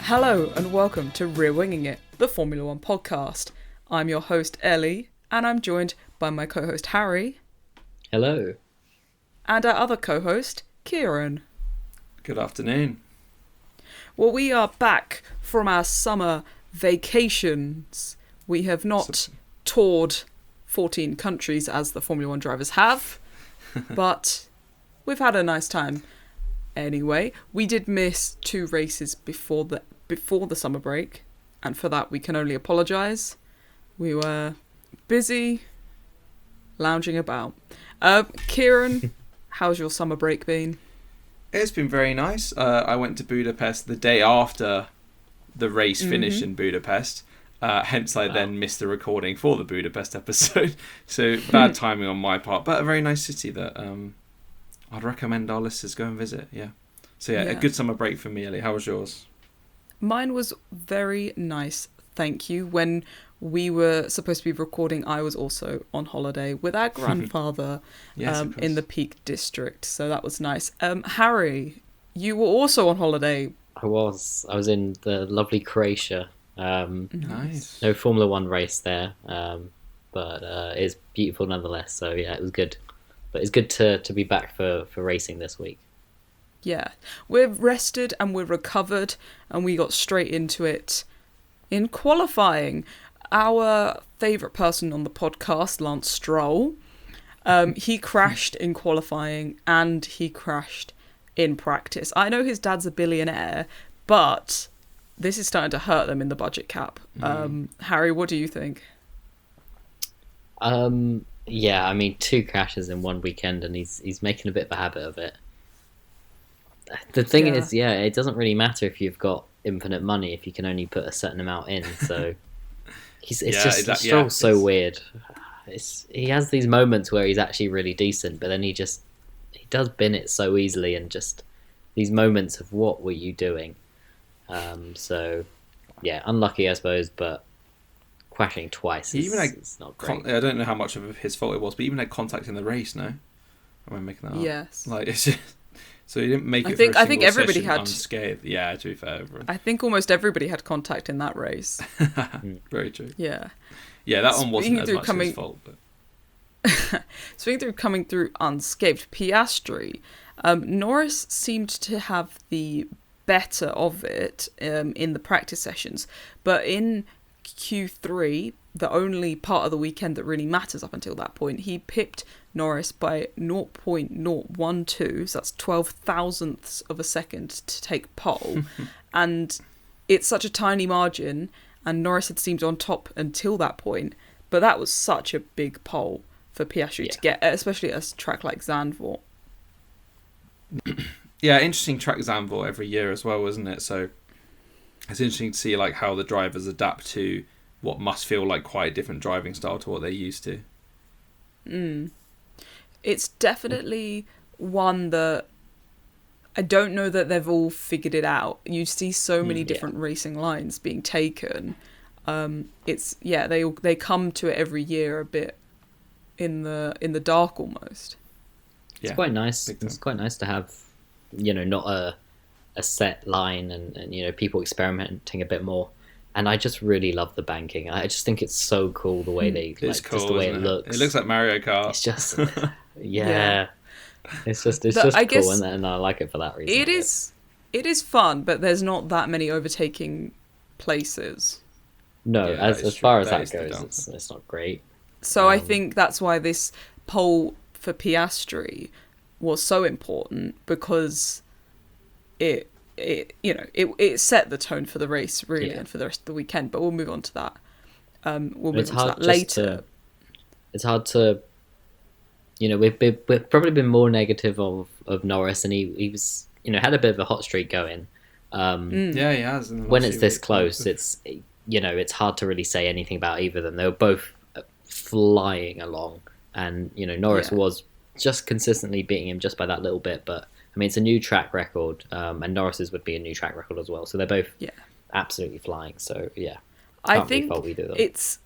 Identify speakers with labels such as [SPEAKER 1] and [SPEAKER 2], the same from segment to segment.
[SPEAKER 1] Hello and welcome to Rear Winging It, the Formula One podcast. I'm your host Ellie, and I'm joined by my co-host Harry.
[SPEAKER 2] Hello.
[SPEAKER 1] And our other co-host, Kieran.
[SPEAKER 3] Good afternoon.
[SPEAKER 1] Well, we are back from our summer vacations. We have not toured 14 countries as the Formula One drivers have, but we've had a nice time. Anyway, we did miss 2 races before the summer break, and for that we can only apologise. We were busy lounging about. Kieran, how's your summer break been?
[SPEAKER 3] It's been very nice. I went to Budapest the day after the race finished in Budapest. Hence, I then missed the recording for the Budapest episode. So, bad timing on my part, but a very nice city that I'd recommend our listeners go and visit. Yeah. So, yeah, a good summer break for me, Ellie. How was yours?
[SPEAKER 1] Mine was very nice, thank you. When we were supposed to be recording, I was also on holiday with our grandfather in the Peak District, so that was nice. Harry, you were also on holiday.
[SPEAKER 2] I was in the lovely Croatia.
[SPEAKER 3] Nice.
[SPEAKER 2] No Formula One race there, but it's beautiful nonetheless. So yeah, it was good. But it's good to be back for racing this week.
[SPEAKER 1] Yeah, we're rested and we're recovered, and we got straight into it in qualifying. Our favourite person on the podcast, Lance Stroll, he crashed in qualifying and he crashed in practice. I know his dad's a billionaire, but this is starting to hurt them in the budget cap. Harry, what do you think?
[SPEAKER 2] Yeah, I mean, 2 crashes in one weekend, and he's making a bit of a habit of it. The thing is, it doesn't really matter if you've got infinite money if you can only put a certain amount in. So Stroll's so weird. He has these moments where he's actually really decent, but then he does bin it so easily, and just these moments of what were you doing? So yeah, unlucky I suppose, but crashing twice is not great.
[SPEAKER 3] I don't know how much of his fault it was, but he even had contact in the race. No, am I making that up?
[SPEAKER 1] Yes.
[SPEAKER 3] Like it's just, so he didn't make it.
[SPEAKER 1] I think everybody had
[SPEAKER 3] unscathed. Yeah, to be fair,
[SPEAKER 1] I think almost everybody had contact in that race.
[SPEAKER 3] Very true.
[SPEAKER 1] Yeah.
[SPEAKER 3] Yeah, that one wasn't as much his fault. But
[SPEAKER 1] Speaking through coming through unscathed, Piastri, Norris seemed to have the better of it in the practice sessions, but in Q3, the only part of the weekend that really matters up until that point, he pipped Norris by 0.012, so that's 12 thousandths of a second to take pole, and it's such a tiny margin, and Norris had seemed on top until that point, but that was such a big pole for Piastri to get, especially at a track like Zandvoort.
[SPEAKER 3] Yeah, interesting track Zandvoort every year as well, isn't it? So it's interesting to see like how the drivers adapt to what must feel like quite a different driving style to what they're used to.
[SPEAKER 1] It's definitely one that I don't know that they've all figured it out. You see so many different racing lines being taken. They come to it every year a bit in the dark almost.
[SPEAKER 2] It's quite nice. It's quite nice to have, not a set line and people experimenting a bit more. And I just really love the banking. I just think it's so cool the way they
[SPEAKER 3] it's cool,
[SPEAKER 2] just the way
[SPEAKER 3] it
[SPEAKER 2] looks.
[SPEAKER 3] It looks like Mario Kart.
[SPEAKER 2] It's just It's just cool, and I like it for that reason.
[SPEAKER 1] It is fun, but there's not that many overtaking places.
[SPEAKER 2] No, as far as that goes, it's not great.
[SPEAKER 1] So I think that's why this pole for Piastri was so important, because it set the tone for the race really, and for the rest of the weekend. But we'll move on to that. We'll move on to that later.
[SPEAKER 2] It's hard to, we've probably been more negative of Norris, and he was had a bit of a hot streak going.
[SPEAKER 3] Yeah, he has.
[SPEAKER 2] When it's this close, it's hard to really say anything about either of them. They were both flying along, and Norris was just consistently beating him just by that little bit, but I mean, it's a new track record, and Norris's would be a new track record as well. So they're both absolutely flying. So yeah,
[SPEAKER 1] I think it's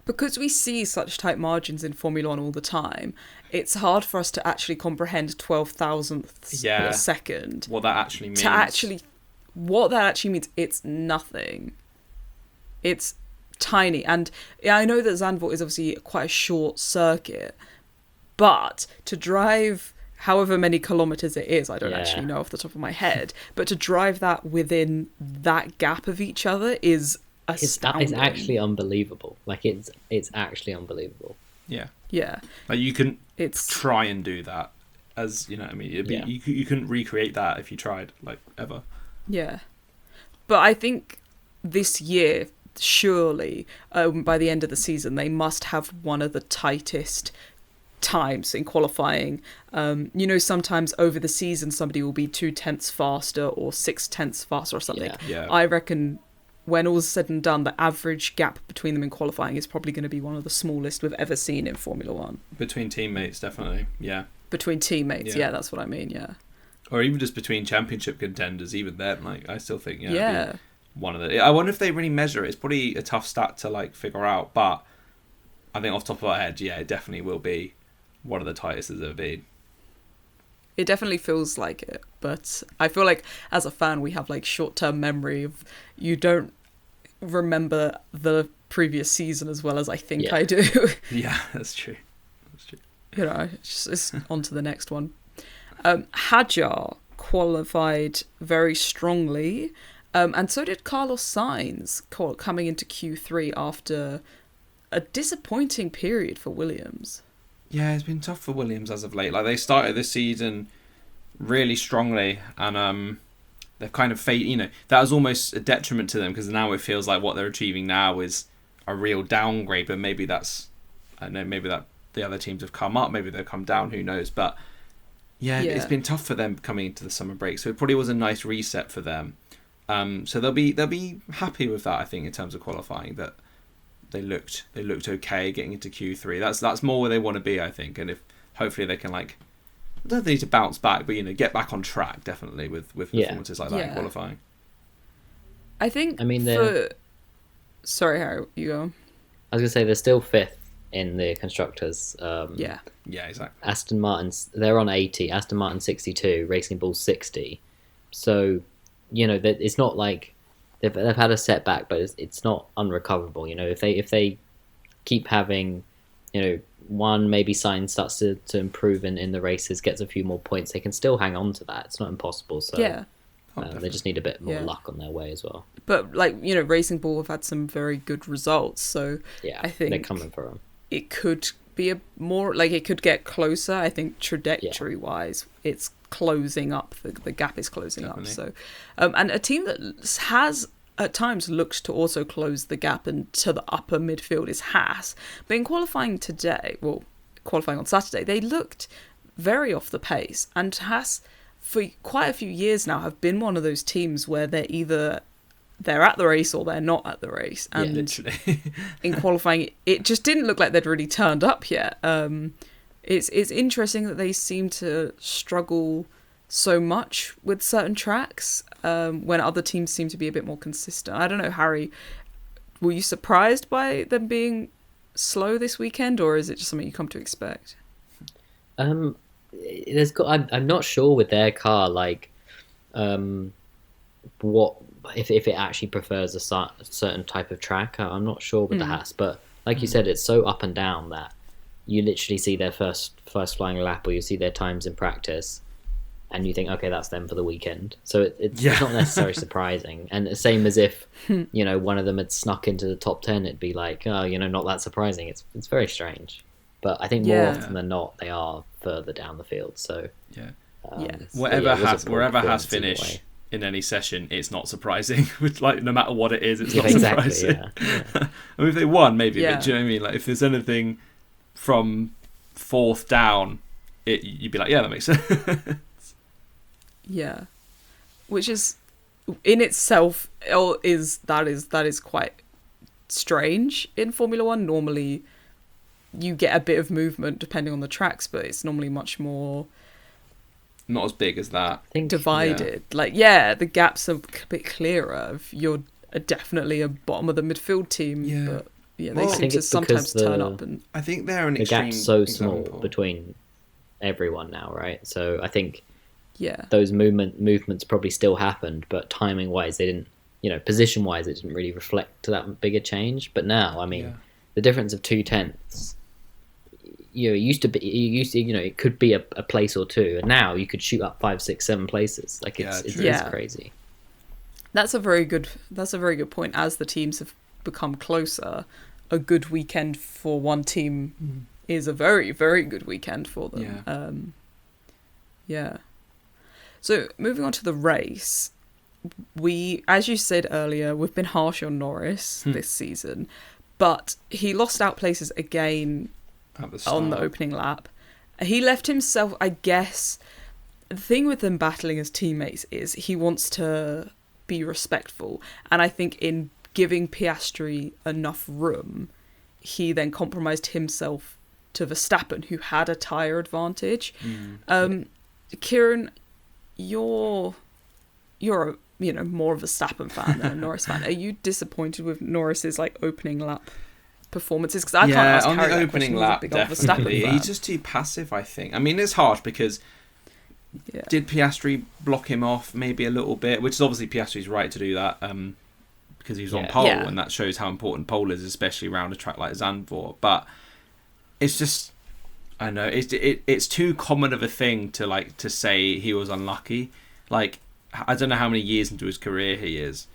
[SPEAKER 1] because we see such tight margins in Formula One all the time. It's hard for us to actually comprehend 12 thousandths of a second.
[SPEAKER 3] What that actually means.
[SPEAKER 1] what that actually means, it's nothing. It's tiny. And I know that Zandvoort is obviously quite a short circuit, but to drive however many kilometers it is, I don't actually know off the top of my head, but to drive that within that gap of each other is astounding.
[SPEAKER 2] It's actually unbelievable. Like, it's actually unbelievable.
[SPEAKER 3] Yeah.
[SPEAKER 1] Yeah.
[SPEAKER 3] Like, you can try and do that, as, you know what I mean? You couldn't recreate that if you tried, like, ever.
[SPEAKER 1] Yeah. But I think this year, surely, by the end of the season, they must have one of the tightest times in qualifying. You know, sometimes over the season, somebody will be 0.2 faster or 0.6 faster or something.
[SPEAKER 3] Yeah.
[SPEAKER 1] I reckon when all's said and done, the average gap between them in qualifying is probably going to be one of the smallest we've ever seen in Formula One.
[SPEAKER 3] Between teammates, definitely. Yeah.
[SPEAKER 1] Between teammates, yeah, that's what I mean, yeah.
[SPEAKER 3] Or even just between championship contenders, even then, like, I still think,
[SPEAKER 1] yeah.
[SPEAKER 3] One of the. I wonder if they really measure it. It's probably a tough stat to, like, figure out, but I think off the top of our head, yeah, it definitely will be one of the tightest there's ever been.
[SPEAKER 1] It definitely feels like it, but I feel like as a fan, we have, like, short-term memory of, you don't remember the previous season as well as I think I do.
[SPEAKER 3] Yeah, that's true.
[SPEAKER 1] You know, it's on to the next one. Hadjar qualified very strongly, and so did Carlos Sainz coming into Q3 after a disappointing period for Williams.
[SPEAKER 3] Yeah, it's been tough for Williams as of late. Like, they started this season really strongly, and they've kind of faded. You know, that was almost a detriment to them, because now it feels like what they're achieving now is a real downgrade. But maybe that's, I don't know, maybe that the other teams have come up, maybe they've come down, who knows. But yeah, it's been tough for them coming into the summer break. So it probably was a nice reset for them. So they'll be happy with that, I think, in terms of qualifying, that they looked okay getting into Q3. That's more where they want to be, I think. And if hopefully they can, like, I don't think they need to bounce back, but, you know, get back on track, definitely, with performances like that in qualifying.
[SPEAKER 1] I think.
[SPEAKER 2] I mean,
[SPEAKER 1] sorry, Harry, you go.
[SPEAKER 2] I was gonna say they're still 5th in the constructors.
[SPEAKER 3] Yeah, exactly.
[SPEAKER 2] Aston Martin's, they're on 80. Aston Martin 62. Racing Bull 60. So, you know, that it's not like they've had a setback, but it's not unrecoverable. You know, if they keep having, you know, one maybe sign starts to improve in the races, gets a few more points, they can still hang on to that. It's not impossible. So
[SPEAKER 1] yeah.
[SPEAKER 2] They just need a bit more luck on their way as well.
[SPEAKER 1] But, like, you know, Racing Bull have had some very good results, so
[SPEAKER 2] yeah,
[SPEAKER 1] I think
[SPEAKER 2] they're coming for them.
[SPEAKER 1] It could be it could get closer. I think trajectory-wise, it's closing up. The gap is closing up. So, and a team that has at times looked to also close the gap into the upper midfield is Haas. But in qualifying on Saturday, they looked very off the pace, and Haas, for quite a few years now, have been one of those teams where they're at the race or they're not at the race. And
[SPEAKER 3] literally.
[SPEAKER 1] in qualifying, it just didn't look like they'd really turned up yet. It's interesting that they seem to struggle so much with certain tracks when other teams seem to be a bit more consistent. I don't know, Harry, were you surprised by them being slow this weekend, or is it just something you come to expect?
[SPEAKER 2] I'm not sure with their car, like, what if it actually prefers a certain type of track. I'm not sure with the Haas, but like you said, it's so up and down that you literally see their first flying lap, or you see their times in practice, and you think, okay, that's them for the weekend. So it's not necessarily surprising. And the same as if, you know, one of them had snuck into the top 10, it'd be like, oh, you know, not that surprising. It's very strange. But I think more often than not, they are further down the field. So
[SPEAKER 3] wherever Haas finish in any session, it's not surprising. Like, no matter what it is, it's not surprising. Yeah. I mean, if they won, maybe. But do you know what I mean? Like, if there's anything from 4th down, you'd be like, yeah, that makes sense.
[SPEAKER 1] Yeah, which is in itself is quite strange in Formula One. Normally, you get a bit of movement depending on the tracks, but it's normally much more
[SPEAKER 3] not as big as that.
[SPEAKER 1] Divided. The gaps are a bit clearer. You're definitely a bottom of the midfield team, but they seem to sometimes turn up. And
[SPEAKER 3] I think they're an
[SPEAKER 2] the
[SPEAKER 3] extreme
[SPEAKER 2] gap's so
[SPEAKER 3] example.
[SPEAKER 2] small between everyone now, right? So I think
[SPEAKER 1] Yeah.
[SPEAKER 2] those movements probably still happened, but timing wise they didn't. Position wise it didn't really reflect to that bigger change. But now, I mean, the difference of 2/10. It used to, it could be a place or two, and now you could shoot up 5, 6, 7 places. Like it's crazy.
[SPEAKER 1] That's a very good point. As the teams have become closer, a good weekend for one team is a very, very good weekend for them. Yeah. So moving on to the race, as you said earlier, we've been harsh on Norris this season, but he lost out places again on the opening lap. He left himself, I guess, the thing with them battling as teammates is he wants to be respectful, and I think in giving Piastri enough room, he then compromised himself to Verstappen, who had a tyre advantage. Kieran, you're a more of a Verstappen fan than a Norris fan. Are you disappointed with Norris's opening lap performances? Because I can't ask
[SPEAKER 3] on
[SPEAKER 1] Harry
[SPEAKER 3] the
[SPEAKER 1] that
[SPEAKER 3] opening
[SPEAKER 1] question.
[SPEAKER 3] lap,
[SPEAKER 1] He's a big old
[SPEAKER 3] definitely.
[SPEAKER 1] Verstappen fan.
[SPEAKER 3] He's just too passive, I think. I mean, it's harsh because did Piastri block him off maybe a little bit, which is obviously Piastri's right to do that because he was on pole, and that shows how important pole is, especially around a track like Zandvoort. But it's just, I don't know, it's too common of a thing to say he was unlucky. I don't know how many years into his career he is.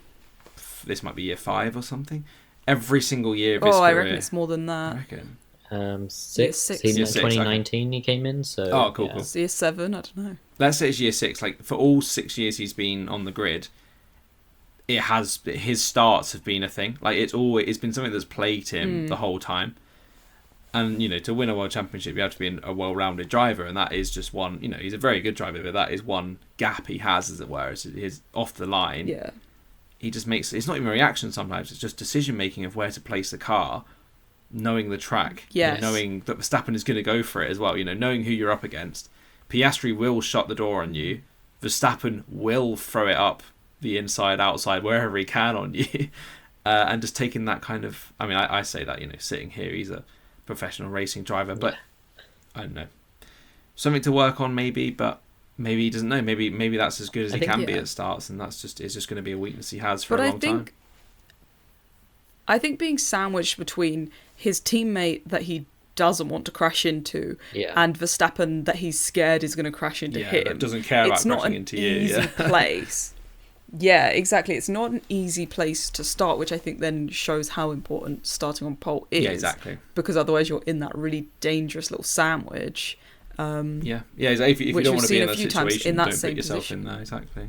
[SPEAKER 3] This might be year 5 or something. Every single year of his career.
[SPEAKER 1] I reckon it's more than that.
[SPEAKER 3] I reckon.
[SPEAKER 2] 6.
[SPEAKER 1] Year 6.
[SPEAKER 2] In 2019 he came in. So
[SPEAKER 3] cool.
[SPEAKER 1] It's year 7. I don't know.
[SPEAKER 3] Let's say it's year 6. For all 6 years he's been on the grid, his starts have been a thing. It's been something that's plagued him the whole time. And to win a world championship, you have to be a well-rounded driver, and that is just one. He's a very good driver, but that is one gap he has, as it were. Is his off the line.
[SPEAKER 1] Yeah.
[SPEAKER 3] He just makes. It's not even a reaction sometimes. It's just decision making of where to place the car, knowing the track, knowing that Verstappen is going to go for it as well. Knowing who you're up against. Piastri will shut the door on you. Verstappen will throw it up the inside, outside, wherever he can on you, and just taking that kind of. I mean, I say that sitting here, he's a professional racing driver, but I don't know, something to work on maybe, but maybe he doesn't know. Maybe that's as good as he can be at starts, and it's just going to be a weakness he has for a long time.
[SPEAKER 1] I think being sandwiched between his teammate that he doesn't want to crash into and Verstappen that he's scared is going to crash into him.
[SPEAKER 3] That doesn't care about crashing into you.
[SPEAKER 1] It's not an easy place. Yeah, exactly. It's not an easy place to start, which I think then shows how important starting on pole is.
[SPEAKER 3] Yeah, exactly.
[SPEAKER 1] Because otherwise you're in that really dangerous little sandwich.
[SPEAKER 3] If you don't want to be in that situation, don't put yourself in there. Exactly.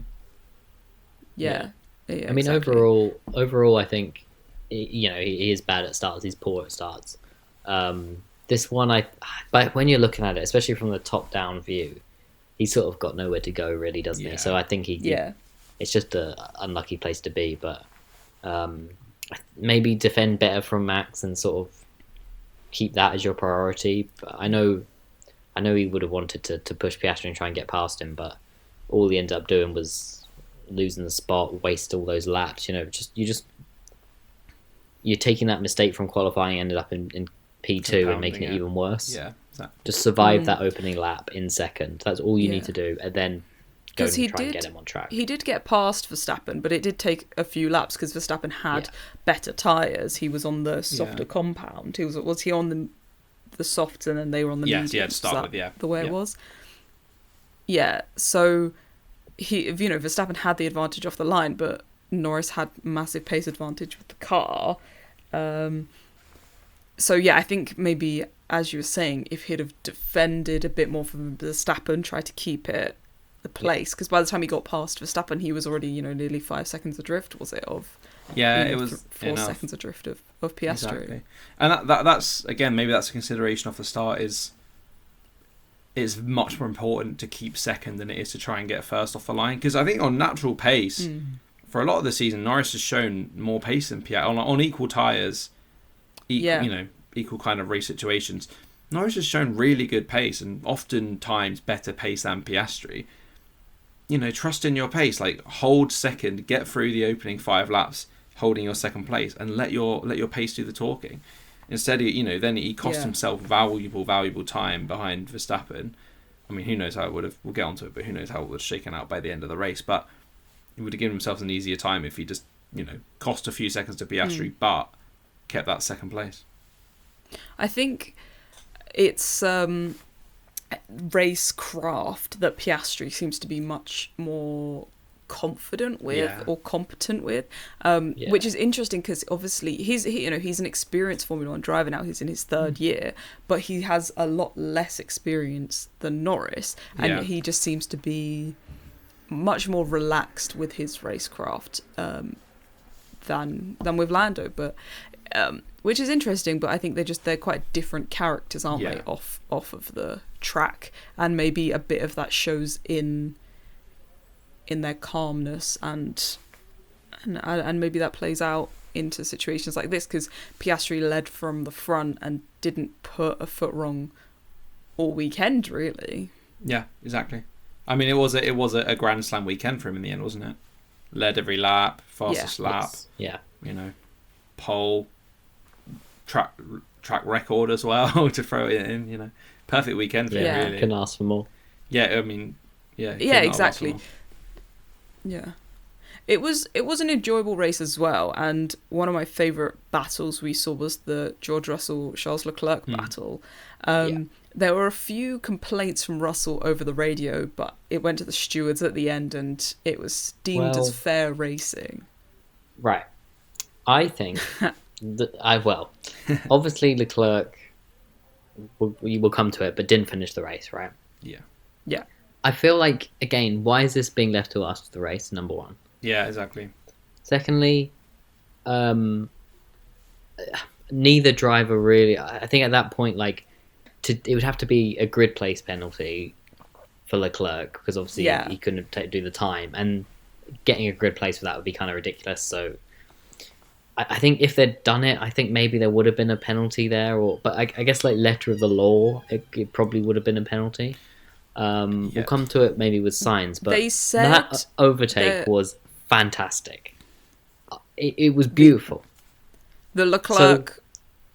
[SPEAKER 1] Yeah.
[SPEAKER 2] I mean, overall, I think he is bad at starts. He's poor at starts. This one, but when you're looking at it, especially from the top-down view, he's sort of got nowhere to go, really, doesn't he? So I think it's just an unlucky place to be. But maybe defend better from Max and sort of keep that as your priority. But I know he would have wanted to push Piastri and try and get past him, but all he ended up doing was losing the spot, waste all those laps. You're taking that mistake from qualifying, ended up in P2 and making it even worse. Yeah, exactly. Just survive that opening lap in second. That's all you need to do, and then go and try and get him on track.
[SPEAKER 1] He did get past Verstappen, but it did take a few laps because Verstappen had better tyres. He was on the softer compound. Was he on the softs and then they were on the mediums?
[SPEAKER 3] Yes, to start with,
[SPEAKER 1] the way it was? Yeah, so Verstappen had the advantage off the line, but Norris had massive pace advantage with the car. I think maybe, as you were saying, if he'd have defended a bit more from Verstappen, tried to keep it the place, because by the time he got past Verstappen, he was already nearly 5 seconds adrift, was it? It was 4 seconds adrift of Piastri.
[SPEAKER 3] Exactly. And that's again, maybe that's a consideration off the start. It's much more important to keep second than it is to try and get first off the line, because I think on natural pace for a lot of the season, Norris has shown more pace than Piastri on equal tyres. Equal kind of race situations. Norris has shown really good pace and oftentimes better pace than Piastri. Trust in your pace. Hold second, get through the opening 5 laps, holding your second place, and let your pace do the talking. Instead, then he cost himself valuable time behind Verstappen, I mean, who knows how it would have. We'll get onto it, but who knows how it would have shaken out by the end of the race. But he would have given himself an easier time if he just, cost a few seconds to Piastri, but kept that second place.
[SPEAKER 1] I think it's racecraft that Piastri seems to be much more confident with or competent with, which is interesting because obviously he's an experienced Formula One driver now. He's in his third year, but he has a lot less experience than Norris, and he just seems to be much more relaxed with his racecraft than with Lando. But which is interesting. But I think they're quite different characters, aren't they? Off of the track, and maybe a bit of that shows in their calmness, and maybe that plays out into situations like this, because Piastri led from the front and didn't put a foot wrong all weekend, really.
[SPEAKER 3] Yeah, exactly. I mean, it was a Grand Slam weekend for him in the end, wasn't it? Led every lap, fastest lap.
[SPEAKER 2] Yeah.
[SPEAKER 3] Pole, track record as well to throw it in. Perfect weekend for him, really.
[SPEAKER 2] Couldn't ask for more.
[SPEAKER 3] Yeah, I mean, yeah,
[SPEAKER 1] exactly. Yeah. It was an enjoyable race as well, and one of my favourite battles we saw was the George Russell Charles Leclerc battle. There were a few complaints from Russell over the radio, but it went to the stewards at the end, and it was deemed as fair racing.
[SPEAKER 2] Right. I think obviously Leclerc, we will come to it, but didn't finish the race, right?
[SPEAKER 3] Yeah.
[SPEAKER 1] Yeah.
[SPEAKER 2] I feel like, again, why is this being left to us for the race, number one?
[SPEAKER 3] Yeah, exactly.
[SPEAKER 2] Secondly, neither driver really... I think at that point, it would have to be a grid place penalty for Leclerc, because obviously he couldn't do the time, and getting a grid place for that would be kind of ridiculous. So I think if they'd done it, I think maybe there would have been a penalty there, but I guess letter of the law, it probably would have been a penalty. We'll come to it maybe with signs, but
[SPEAKER 1] they said
[SPEAKER 2] that overtake was fantastic. It was beautiful.
[SPEAKER 1] The Leclerc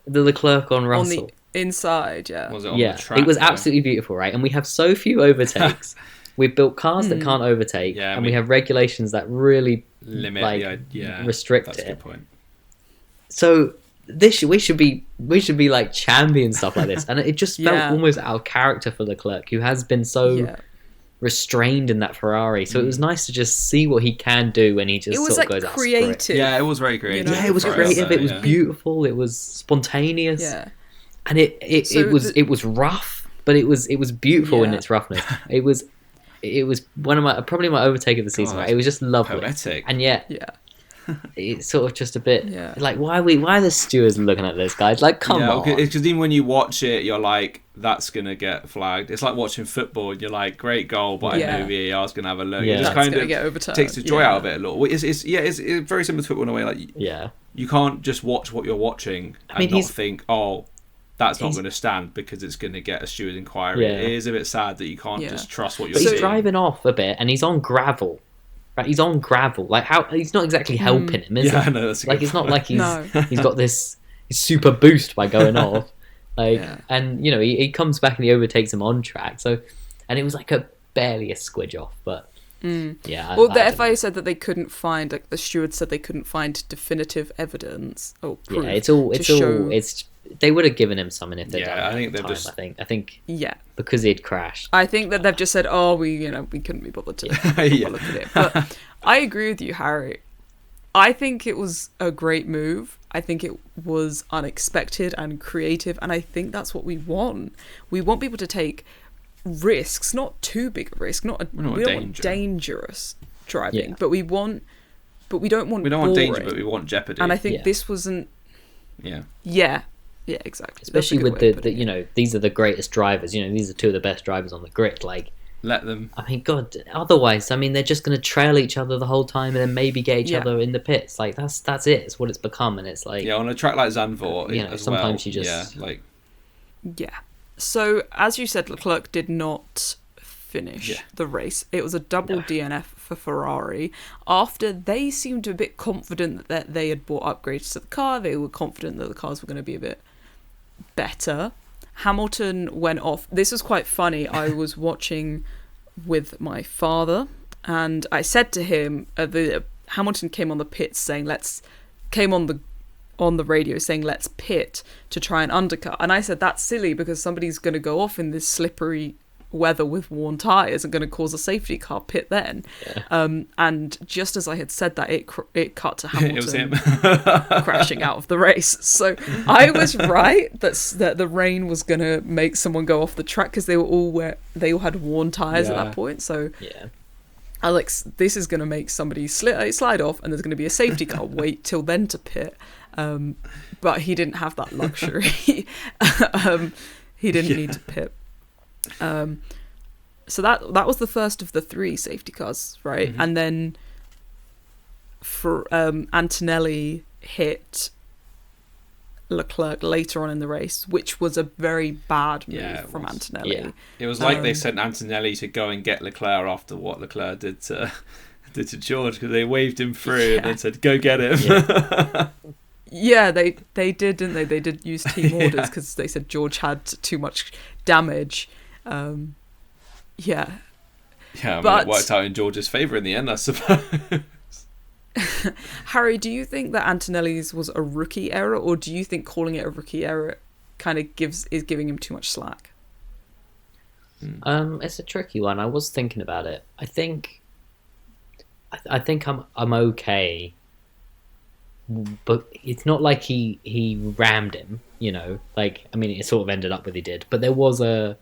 [SPEAKER 2] on Russell.
[SPEAKER 1] On the inside, yeah.
[SPEAKER 3] Was it on the track?
[SPEAKER 2] It was absolutely beautiful, right? And we have so few overtakes. We've built cars that can't overtake, and we have regulations that really
[SPEAKER 3] limit,
[SPEAKER 2] restrict
[SPEAKER 3] that's
[SPEAKER 2] it.
[SPEAKER 3] A good point.
[SPEAKER 2] So we should be like champion stuff like this, and it just felt almost out of character for Leclerc, who has been so restrained in that Ferrari. So it was nice to just see what he can do when he just sort of goes
[SPEAKER 1] creative.
[SPEAKER 2] out for it.
[SPEAKER 3] Yeah, it was very creative.
[SPEAKER 2] Yeah, it was creative. It was beautiful. It was spontaneous.
[SPEAKER 1] Yeah,
[SPEAKER 2] and it was rough, but it was beautiful in its roughness. It was one of probably my overtake of the season. Right? It was just lovely,
[SPEAKER 3] poetic,
[SPEAKER 2] and yet it's sort of just a bit like why are the stewards looking at this, guys? Like, come on.
[SPEAKER 3] Because even when you watch it, you're like, that's gonna get flagged. It's like watching football. You're like, great goal, but I know VAR's gonna have a look.
[SPEAKER 2] Yeah.
[SPEAKER 3] It just
[SPEAKER 1] that's
[SPEAKER 3] kind of
[SPEAKER 1] get overturned.
[SPEAKER 3] Takes the joy out of it a little. It's very similar to football in a way. Like, you can't just watch what you're watching and not think, oh, that's not going to stand because it's going to get a steward inquiry. It is a bit sad that you can't just trust what you're seeing.
[SPEAKER 2] He's driving off a bit, and he's on gravel. Right, he's on gravel. Like, how he's not exactly helping him, is he?
[SPEAKER 3] No, that's a
[SPEAKER 2] like
[SPEAKER 3] good
[SPEAKER 2] it's not
[SPEAKER 3] point.
[SPEAKER 2] like he's got this super boost by going off. And he comes back and he overtakes him on track. So, and it was like barely a squidge off, but
[SPEAKER 1] the FIA said that they couldn't find, the steward said they couldn't find definitive evidence or proof.
[SPEAKER 2] They would have given him something if they'd done it.
[SPEAKER 3] I think
[SPEAKER 2] they've just. I think because he'd crashed.
[SPEAKER 1] I think that they've just said, "Oh, we couldn't be bothered to look at it." But I agree with you, Harry. I think it was a great move. I think it was unexpected and creative, and I think that's what we want. We want people to take risks, not too big a risk, we don't want dangerous driving, but we don't want
[SPEAKER 3] danger, but we want jeopardy.
[SPEAKER 1] And I think this wasn't. Yeah, exactly.
[SPEAKER 2] Especially with the these are the greatest drivers. These are two of the best drivers on the grid. Like,
[SPEAKER 3] let them.
[SPEAKER 2] I mean, God. Otherwise, they're just going to trail each other the whole time, and then maybe get each other in the pits. Like, that's it. It's what it's become, and it's like
[SPEAKER 3] on a track like Zandvoort.
[SPEAKER 2] Sometimes you just
[SPEAKER 1] So as you said, Leclerc did not finish the race. It was a double DNF for Ferrari. After they seemed a bit confident that they had bought upgrades to the car, they were confident that the cars were going to be a bit better. Hamilton went off. This was quite funny. I was watching with my father, and I said to him, Hamilton came on the pit saying, came on the radio saying, let's pit to try and undercut. And I said, that's silly because somebody's going to go off in this slippery weather with worn tyres and going to cause a safety car pit then. Yeah. And just as I had said that, it cut to Hamilton
[SPEAKER 3] it was him.
[SPEAKER 1] crashing out of the race. So I was right that the rain was going to make someone go off the track because they all had worn tyres at that point. So
[SPEAKER 2] yeah.
[SPEAKER 1] Alex, this is going to make somebody slide off, and there's going to be a safety car. Wait till then to pit. But he didn't have that luxury. He didn't need to pit. So that was the first of the 3 safety cars, right? Mm-hmm. And then for Antonelli hit Leclerc later on in the race, which was a very bad move from Antonelli. Yeah.
[SPEAKER 3] It was like they sent Antonelli to go and get Leclerc after what Leclerc did to George, because they waved him through and then said, "Go get him."
[SPEAKER 1] Yeah. Yeah, they did, didn't they? They did use team orders because they said George had too much damage. Yeah,
[SPEAKER 3] but it worked out in George's favour in the end, I suppose.
[SPEAKER 1] Harry, do you think that Antonelli's was a rookie error, or do you think calling it a rookie error kind of is giving him too much slack?
[SPEAKER 2] It's a tricky one. I was thinking about it. I think I'm okay, but it's not like he rammed him. You know, like, I mean, it sort of ended up with he did, but there was there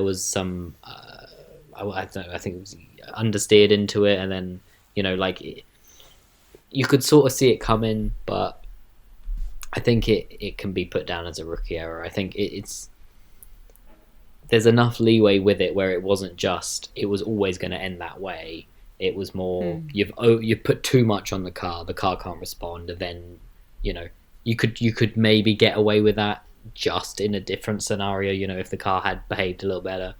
[SPEAKER 2] was some. I don't know. I think it was understeered into it, and then you could sort of see it coming, but I think it can be put down as a rookie error. I think it's there's enough leeway with it where it wasn't just it was always going to end that way. It was more you've put too much on the car can't respond, and then you could maybe get away with that just in a different scenario. If the car had behaved a little better.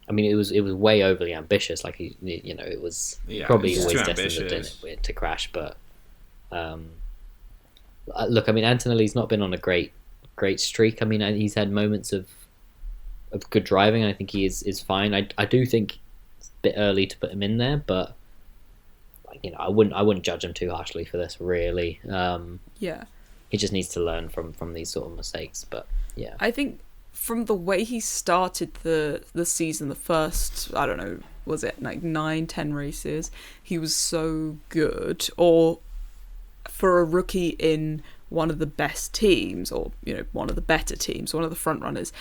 [SPEAKER 2] I mean, it was way overly ambitious. Like it was probably always destined to crash. But look, I mean, Antonelli's not been on a great streak. I mean, he's had moments of good driving, and I think he is fine. I do think it's a bit early to put him in there, but I wouldn't judge him too harshly for this. Really, he just needs to learn from these sort of mistakes. But yeah,
[SPEAKER 1] I think. From the way he started the season, the first, I don't know, was it like 9-10 races, he was so good. Or for a rookie in one of the best teams, or one of the better teams, one of the front runners,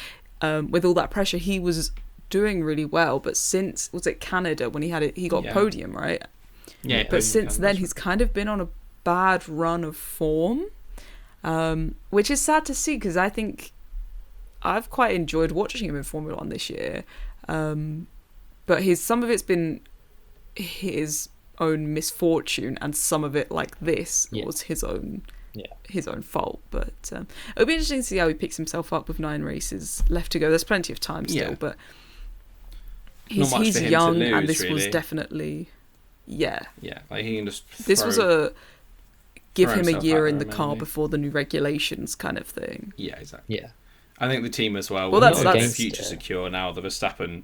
[SPEAKER 1] with all that pressure, he was doing really well. But since, was it Canada when he got podium, right?
[SPEAKER 3] Yeah.
[SPEAKER 1] But since then, he's kind of been on a bad run of form, which is sad to see, because I think I've quite enjoyed watching him in Formula One this year, but some of it's been his own misfortune, and some of it, like this, was his own fault. But it'll be interesting to see how he picks himself up with 9 races left to go. There's plenty of time still, but he's young, and this was definitely
[SPEAKER 3] like he can just
[SPEAKER 1] this was give him a year in the car before the new regulations kind of thing.
[SPEAKER 3] Yeah, exactly.
[SPEAKER 2] Yeah.
[SPEAKER 3] I think the team as well.
[SPEAKER 1] Well, that's
[SPEAKER 3] the future secure now. The Verstappen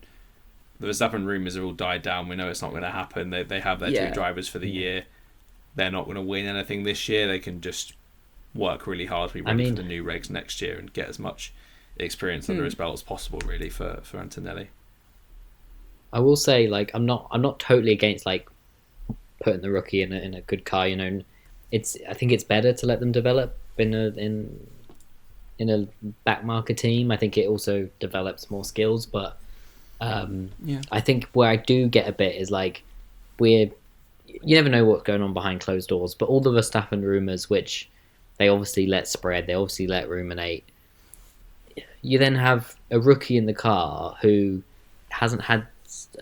[SPEAKER 3] rumours have all died down. We know it's not going to happen. They have their 2 drivers for the year. They're not going to win anything this year. They can just work really hard to be ready for the new regs next year and get as much experience under his belt as possible, really, for Antonelli.
[SPEAKER 2] I will say, like, I'm not totally against like putting the rookie in a good car. I think it's better to let them develop in a back marker team. I think it also develops more skills, but I think where I do get a bit is like you never know what's going on behind closed doors, but all the Verstappen rumours, which they obviously let spread, they obviously let ruminate, you then have a rookie in the car who has had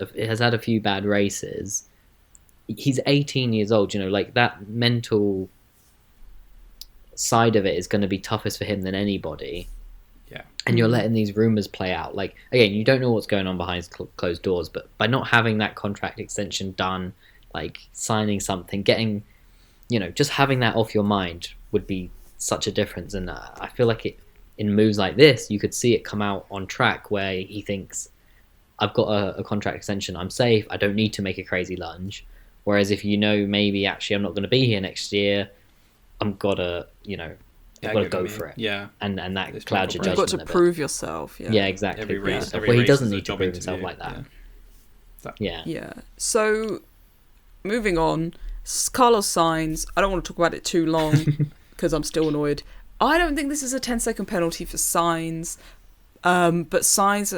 [SPEAKER 2] a few bad races. He's 18 years old, like that mental side of it is going to be toughest for him than anybody.
[SPEAKER 3] Yeah.
[SPEAKER 2] And you're letting these rumors play out. Like, again, you don't know what's going on behind closed doors, but by not having that contract extension done, like signing something, getting, just having that off your mind would be such a difference. And I feel like in moves like this, you could see it come out on track where he thinks, I've got a contract extension, I'm safe, I don't need to make a crazy lunge. Whereas if maybe actually I'm not going to be here next year, I've got to go for it.
[SPEAKER 3] Yeah.
[SPEAKER 2] And that clouds your
[SPEAKER 1] You've
[SPEAKER 2] judgment.
[SPEAKER 1] got to prove yourself. Yeah.
[SPEAKER 2] Yeah, exactly.
[SPEAKER 3] Every race
[SPEAKER 2] he doesn't
[SPEAKER 3] is a
[SPEAKER 2] need to
[SPEAKER 3] job
[SPEAKER 2] prove himself
[SPEAKER 3] interview.
[SPEAKER 2] like that.
[SPEAKER 3] Yeah.
[SPEAKER 2] Yeah.
[SPEAKER 1] So, moving on, Carlos Sainz. I don't want to talk about it too long because I'm still annoyed. I don't think this is a 10-second penalty for Sainz, but Sainz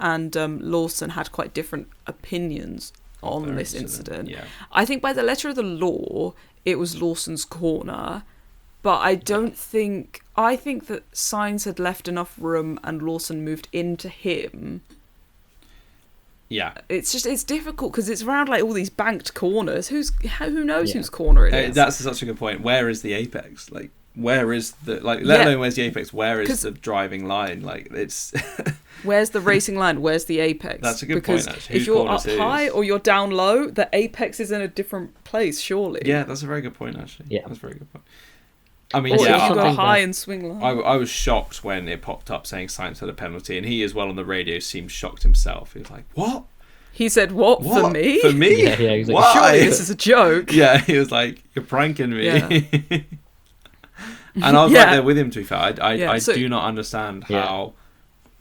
[SPEAKER 1] and Lawson had quite different opinions on this incident.
[SPEAKER 3] Yeah.
[SPEAKER 1] I think by the letter of the law, it was Lawson's corner, but I don't think. I think that Sainz had left enough room and Lawson moved into him.
[SPEAKER 3] Yeah.
[SPEAKER 1] It's difficult because it's around like all these banked corners. Who knows whose corner it is?
[SPEAKER 3] That's such a good point. Where is the apex? Like, where is the let alone where's the apex? Where is the driving line? Like, it's
[SPEAKER 1] where's the racing line? Where's the apex?
[SPEAKER 3] That's a good
[SPEAKER 1] because
[SPEAKER 3] point. Actually,
[SPEAKER 1] if you're up high or you're down low, the apex is in a different place. Surely.
[SPEAKER 3] Yeah, that's a very good point. Actually,
[SPEAKER 2] yeah,
[SPEAKER 3] that's a very good point. I mean,
[SPEAKER 1] or if you go
[SPEAKER 2] something
[SPEAKER 1] high and swing low.
[SPEAKER 3] I was shocked when it popped up saying Sainz had a penalty, and he as well on the radio seemed shocked himself. He was like, "What?"
[SPEAKER 1] He said, "What? For me?
[SPEAKER 3] For me?
[SPEAKER 2] Yeah, he was like,
[SPEAKER 3] why?
[SPEAKER 1] Surely this is a joke."
[SPEAKER 3] Yeah, he was like, "You're pranking me."
[SPEAKER 1] Yeah.
[SPEAKER 3] And I was right there with him. To be fair, I
[SPEAKER 1] so,
[SPEAKER 3] do not understand how,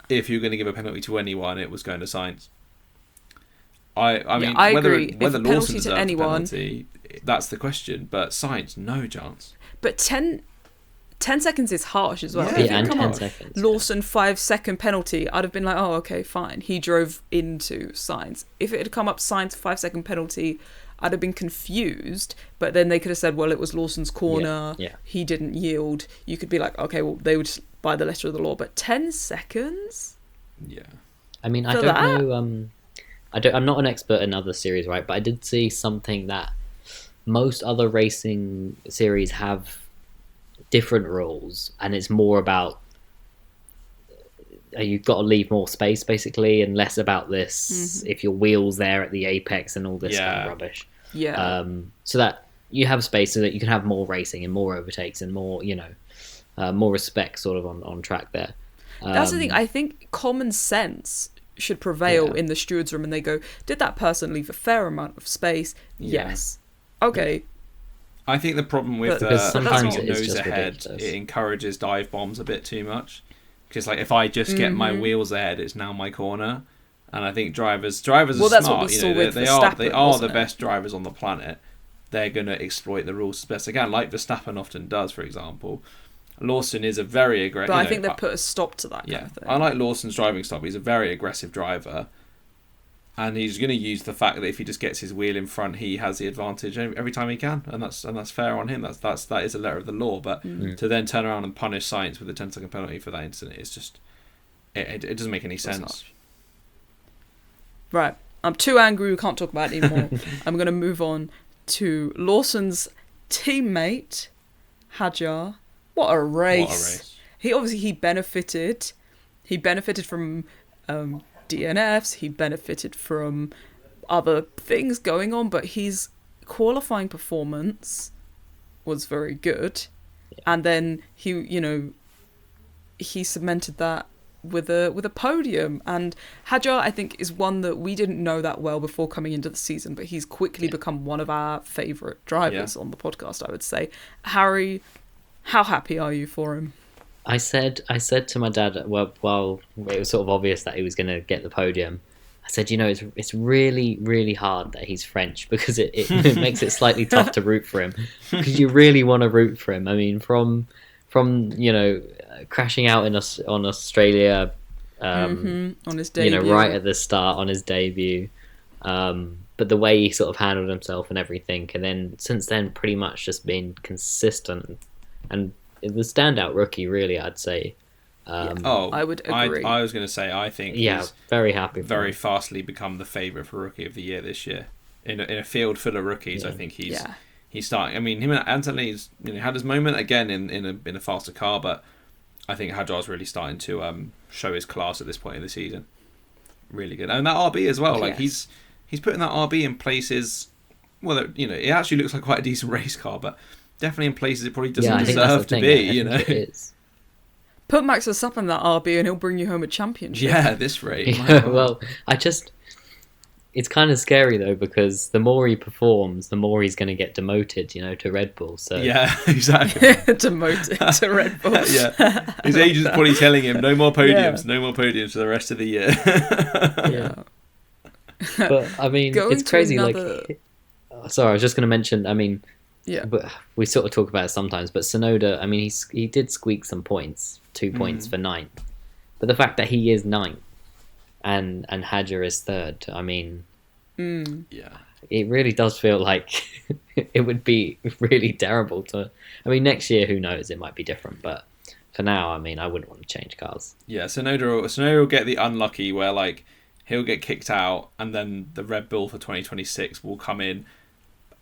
[SPEAKER 3] if you're going to give a penalty to anyone, it was going to Sainz. I mean,
[SPEAKER 1] I
[SPEAKER 3] whether
[SPEAKER 1] agree.
[SPEAKER 3] Lawson
[SPEAKER 1] penalty
[SPEAKER 3] deserved
[SPEAKER 1] to
[SPEAKER 3] a
[SPEAKER 1] anyone,
[SPEAKER 3] penalty, that's the question. But Sainz, no chance.
[SPEAKER 1] but 10 seconds is harsh as well.
[SPEAKER 3] Yeah,
[SPEAKER 1] If it
[SPEAKER 2] and
[SPEAKER 1] come
[SPEAKER 2] 10
[SPEAKER 1] up,
[SPEAKER 2] seconds.
[SPEAKER 1] Lawson 5-second penalty, I'd have been like, oh, okay, fine. He drove into Sainz. If it had come up Sainz 5-second penalty, I'd have been confused. But then they could have said, well, it was Lawson's corner.
[SPEAKER 2] Yeah.
[SPEAKER 1] He didn't yield. You could be like, okay, well, they would just by the letter of the law. But 10 seconds?
[SPEAKER 3] Yeah.
[SPEAKER 2] I mean, I
[SPEAKER 1] For
[SPEAKER 2] don't
[SPEAKER 1] that?
[SPEAKER 2] know. I'm not an expert in other series, right? But I did see something that most other racing series have different rules, and it's more about you've got to leave more space basically, and less about this if your wheel's there at the apex and all this kind of rubbish.
[SPEAKER 1] Yeah.
[SPEAKER 2] So that you have space so that you can have more racing and more overtakes and more, more respect sort of on track there.
[SPEAKER 1] That's the thing. I think common sense should prevail in the steward's room, and they go, did that person leave a fair amount of space?
[SPEAKER 3] Yeah.
[SPEAKER 1] Yes. Okay.
[SPEAKER 3] I think the problem with
[SPEAKER 2] Because sometimes
[SPEAKER 3] having
[SPEAKER 2] it is
[SPEAKER 3] nose
[SPEAKER 2] just
[SPEAKER 3] ahead,
[SPEAKER 2] ridiculous.
[SPEAKER 3] it encourages dive bombs a bit too much. Because like if I just get my wheels ahead, it's now my corner, and I think drivers are
[SPEAKER 1] Well, that's what
[SPEAKER 3] smart.
[SPEAKER 1] we
[SPEAKER 3] You
[SPEAKER 1] saw
[SPEAKER 3] know,
[SPEAKER 1] with
[SPEAKER 3] they
[SPEAKER 1] Verstappen,
[SPEAKER 3] are the
[SPEAKER 1] wasn't it?
[SPEAKER 3] best drivers on the planet. They're going to exploit the rules as best they can, like Verstappen often does, for example. Lawson is a very aggressive.
[SPEAKER 1] But I think they've put a stop to that kind of thing.
[SPEAKER 3] I like Lawson's driving style. He's a very aggressive driver, and he's going to use the fact that if he just gets his wheel in front, he has the advantage every time he can, and that's fair on him. That is a letter of the law. But to then turn around and punish Sainz with a 10-second penalty for that incident is just it doesn't make any sense.
[SPEAKER 1] Right. I'm too angry. We can't talk about it anymore. I'm going to move on to Lawson's teammate, Hadjar. What a race. He benefited. He benefited from DNFs. He benefited from other things going on, but his qualifying performance was very good. And then he cemented that with a podium. And Hadjar, I think, is one that we didn't know that well before coming into the season, but he's quickly become one of our favourite drivers on the podcast, I would say. Harry, how happy are you for him?
[SPEAKER 2] I said to my dad, while it was sort of obvious that he was going to get the podium, I said, it's really, really hard that he's French, because it makes it slightly tough to root for him, because you really want to root for him. I mean, from crashing out on Australia,
[SPEAKER 1] on his debut,
[SPEAKER 2] right at the start on his debut, but the way he sort of handled himself and everything, and then since then pretty much just been consistent and the standout rookie, really, I'd say.
[SPEAKER 1] I would agree.
[SPEAKER 3] I was going to say, I think he's
[SPEAKER 2] very happy.
[SPEAKER 3] Very fastly become the favourite for Rookie of the Year this year. In a field full of rookies, I think he's starting. I mean, him and Anthony's had his moment again in a faster car, but I think Hadjar's really starting to show his class at this point in the season. Really good, and that RB as well. Like he's putting that RB in places. Well, it actually looks like quite a decent race car, but definitely in places it probably doesn't deserve to be.
[SPEAKER 2] It is.
[SPEAKER 1] Put Max Verstappen in that RB and he'll bring you home a championship.
[SPEAKER 3] Yeah, at this rate.
[SPEAKER 2] Yeah, well, it's kind of scary though, because the more he performs, the more he's going to get demoted, to Red Bull. So
[SPEAKER 3] yeah, exactly.
[SPEAKER 1] Demoted to Red Bull.
[SPEAKER 3] Yeah, his agent's probably telling him no more podiums, no more podiums for the rest of the year.
[SPEAKER 2] Yeah. But I mean, it's crazy. Like, sorry, I was just going to mention. I mean, but we sort of talk about it sometimes. But Tsunoda, I mean, he did squeak some points, 2 points for ninth. But the fact that he is ninth and Hadjar is third, I mean, it really does feel like it would be really terrible to. I mean, next year, who knows? It might be different, but for now, I mean, I wouldn't want to change cars.
[SPEAKER 3] Yeah, Tsunoda will get the unlucky where like he'll get kicked out, and then the Red Bull for 2026 will come in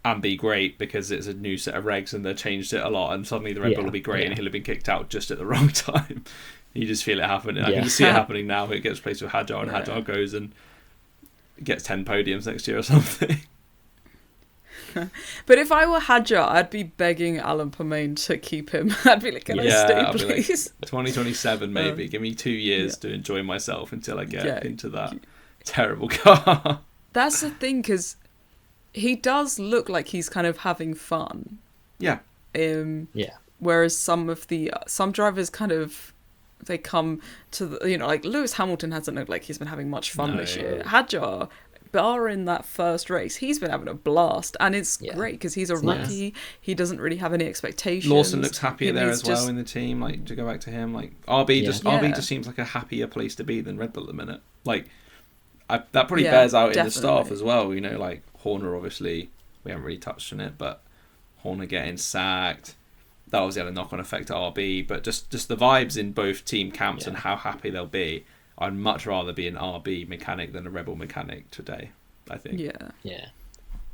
[SPEAKER 3] and be great because it's a new set of regs and they've changed it a lot, and suddenly the Red Bull will be great, and he'll have been kicked out just at the wrong time. You just feel it happening. I can just see it happening now. It gets placed with Hadjar, and Hadjar goes and gets 10 podiums next year or something.
[SPEAKER 1] But if I were Hadjar, I'd be begging Alan Permain to keep him. I'd be like, can I stay, please?
[SPEAKER 3] Like, 2027 maybe. Give me 2 years to enjoy myself until I get into that terrible car.
[SPEAKER 1] That's the thing, because he does look like he's kind of having fun.
[SPEAKER 3] Yeah.
[SPEAKER 1] Whereas some drivers kind of, they come to the, like Lewis Hamilton hasn't looked like he's been having much fun this year. Hadjar, bar in that first race, he's been having a blast, and it's great because he's a rookie. He doesn't really have any expectations.
[SPEAKER 3] Lawson looks happier there as well in the team. Like, to go back to him, like RB just seems like a happier place to be than Red Bull at the minute. Like, that probably bears out in the staff as well. Like Horner, obviously we haven't really touched on it, but Horner getting sacked, that obviously had a knock-on effect to RB. But just the vibes in both team camps and how happy they'll be. I'd much rather be an RB mechanic than a Rebel mechanic today, I think.
[SPEAKER 2] Yeah.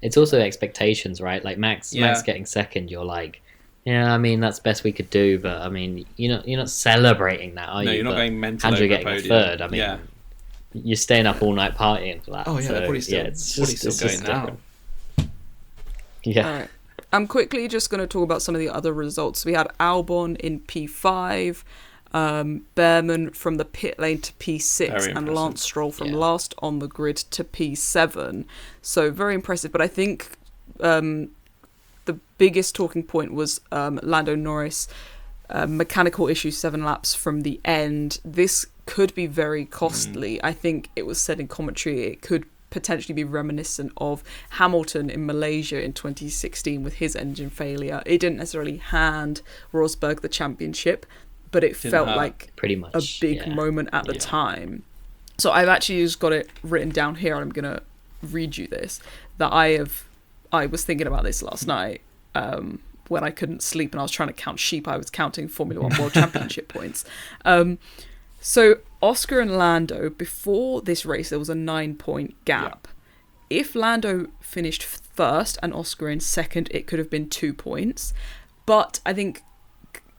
[SPEAKER 2] It's also expectations, right? Like Max getting second, you're like, I mean, that's best we could do, but I mean, you're not celebrating that, are you?
[SPEAKER 3] No, you're not going mental
[SPEAKER 2] Andrew
[SPEAKER 3] over
[SPEAKER 2] getting
[SPEAKER 3] podium.
[SPEAKER 2] third, I mean, you're staying up all night partying for that.
[SPEAKER 3] Oh yeah,
[SPEAKER 2] so,
[SPEAKER 3] probably still,
[SPEAKER 2] it's
[SPEAKER 3] still going now.
[SPEAKER 2] Different. Yeah.
[SPEAKER 1] All right. I'm quickly just going to talk about some of the other results. We had Albon in P5, Behrman from the pit lane to P6, and Lance Stroll from last on the grid to P7. So very impressive. But I think the biggest talking point was Lando Norris. Mechanical issues 7 laps from the end. This could be very costly. I think it was said in commentary it could potentially be reminiscent of Hamilton in Malaysia in 2016 with his engine failure. It didn't necessarily hand Rosberg the championship, but it felt like
[SPEAKER 2] pretty much
[SPEAKER 1] a big moment at the time. So I've actually just got it written down here, and I'm going to read you this, that I was thinking about this last night when I couldn't sleep and I was trying to count sheep. I was counting Formula 1 World Championship points. So Oscar and Lando, before this race, there was a 9-point gap. Yeah. If Lando finished first and Oscar in second, it could have been 2 points. But I think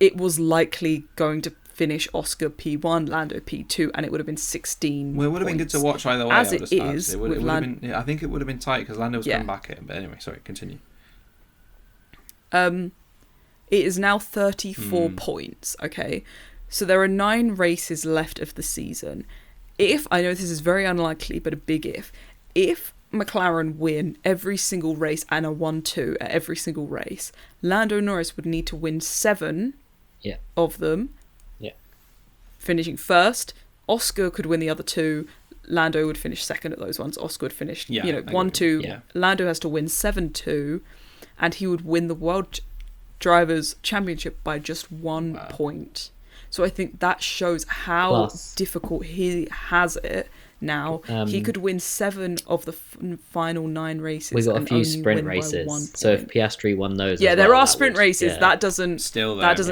[SPEAKER 1] it was likely going to finish Oscar P1, Lando P2, and it would have been 16
[SPEAKER 3] Well, it would have been good to watch either way.
[SPEAKER 1] As it is.
[SPEAKER 3] It would have been, I think it would have been tight because Lando was coming back at him. But anyway, sorry, continue.
[SPEAKER 1] It is now 34 points, okay? So there are 9 races left of the season. I know this is very unlikely, but a big if McLaren win every single race and a 1-2 at every single race, Lando Norris would need to win 7 of them, finishing first. Oscar could win the other 2. Lando would finish second at those ones. Oscar would finish, 1-2. Yeah. Lando has to win 7-2, and he would win the World Drivers' Championship by just 1 point. So I think that shows how difficult he has it now. He could win 7 of the final 9 races.
[SPEAKER 2] We've got a few sprint races. So if Piastri won those,
[SPEAKER 1] there are sprint races. That doesn't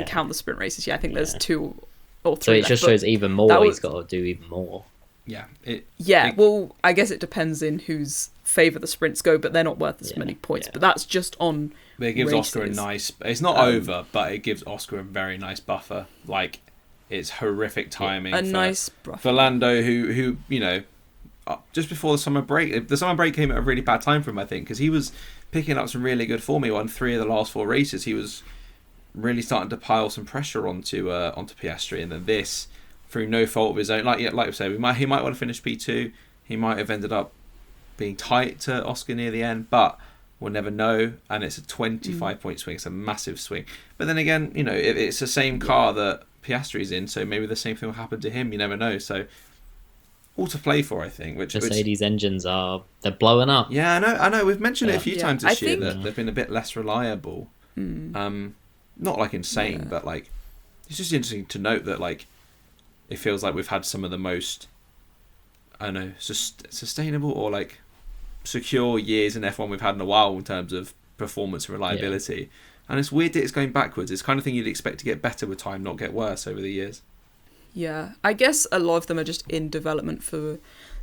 [SPEAKER 1] count the sprint races. Yeah, I think there's 2 or 3.
[SPEAKER 2] So it just shows even more. He's got to do even more.
[SPEAKER 3] Yeah.
[SPEAKER 1] Well, I guess it depends in whose favour the sprints go, but they're not worth as many points. But that's just on.
[SPEAKER 3] But it gives
[SPEAKER 1] races.
[SPEAKER 3] Oscar a nice. It's not over, but it gives Oscar a very nice buffer. Like, it's horrific timing.
[SPEAKER 1] Nice buffer
[SPEAKER 3] for Lando, who just before the summer break. The summer break came at a really bad time for him, I think, because he was picking up some really good form. He won 3 of the last 4 races. He was really starting to pile some pressure onto Piastri, and then this, through no fault of his own, like we said, he might want to finish P2. He might have ended up being tight to Oscar near the end, but we'll never know. And it's a 25-point swing. It's a massive swing. But then again, it's the same car that Piastri's in, so maybe the same thing will happen to him. You never know. So all to play for, I think.
[SPEAKER 2] Mercedes engines they're blowing up.
[SPEAKER 3] Yeah, I know. We've mentioned it a few times this year that they've been a bit less reliable. Not like insane, but like it's just interesting to note that like it feels like we've had some of the most, I don't know, sustainable or like secure years in F1 we've had in a while in terms of performance and reliability. And it's weird that it's going backwards. It's the kind of thing you'd expect to get better with time, not get worse over the years.
[SPEAKER 1] Yeah, I guess a lot of them are just in development for